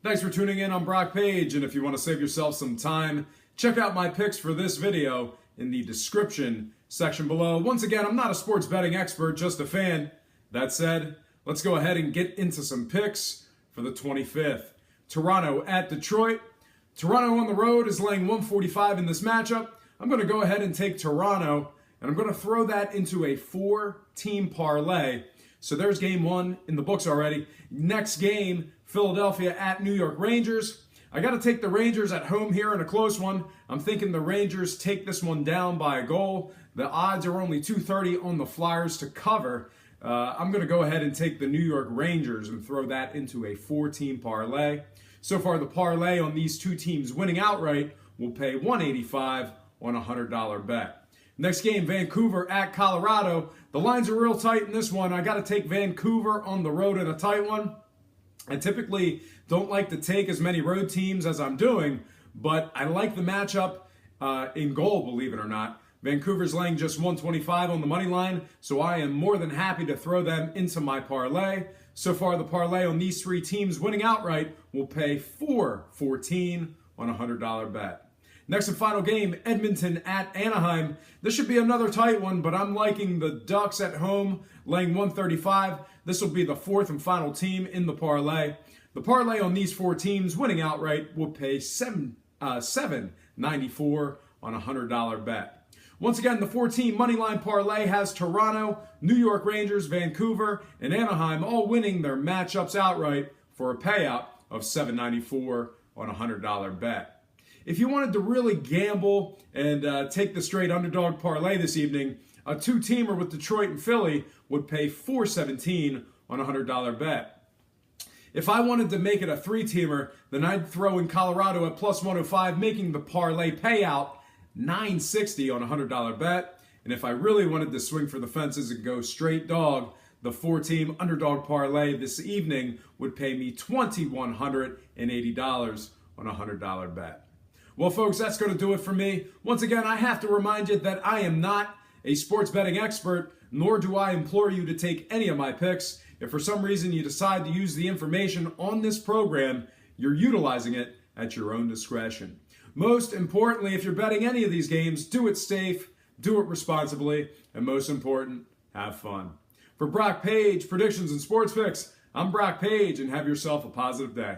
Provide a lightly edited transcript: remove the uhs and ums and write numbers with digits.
Thanks for tuning in. I'm Brock Page, and if you want to save yourself some time, check out my picks for this video in the description section below. Once again, I'm not a sports betting expert, just a fan. That said, let's go ahead and get into some picks for the 25th. Toronto at Detroit. Toronto on the road is laying 145 in this matchup. I'm going to go ahead and take Toronto, and I'm going to throw that into a 4-team parlay. So there's game one in the books already. Next game, Philadelphia at New York Rangers. I got to take the Rangers at home here in a close one. I'm thinking the Rangers take this one down by a goal. The odds are only 230 on the Flyers to cover. I'm going to go ahead and take the New York Rangers and throw that into a 4-team parlay. So far, the parlay on these two teams winning outright will pay $185 on a $100 bet. Next game, Vancouver at Colorado. The lines are real tight in this one. I got to take Vancouver on the road in a tight one. I typically don't like to take as many road teams as I'm doing, but I like the matchup in goal, believe it or not. Vancouver's laying just 125 on the money line, so I am more than happy to throw them into my parlay. So far, the parlay on these three teams winning outright will pay $414 on a $100 bet. Next and final game, Edmonton at Anaheim. This should be another tight one, but I'm liking the Ducks at home, laying 135. This will be the fourth and final team in the parlay. The parlay on these four teams winning outright will pay $794 on a $100 bet. Once again, the 4-team moneyline parlay has Toronto, New York Rangers, Vancouver, and Anaheim all winning their matchups outright for a payout of $794 on a $100 bet. If you wanted to really gamble and take the straight underdog parlay this evening, a 2-teamer with Detroit and Philly would pay $417 on a $100 bet. If I wanted to make it a 3-teamer, then I'd throw in Colorado at plus 105, making the parlay payout $960 on a $100 bet. And if I really wanted to swing for the fences and go straight dog, the 4-team underdog parlay this evening would pay me $2,180 on a $100 bet. Well, folks, that's going to do it for me. Once again, I have to remind you that I am not a sports betting expert, nor do I implore you to take any of my picks. If for some reason you decide to use the information on this program, you're utilizing it at your own discretion. Most importantly, if you're betting any of these games, do it safe, do it responsibly, and most important, have fun. For Brock Page, Predictions and Sports Picks, I'm Brock Page, and have yourself a positive day.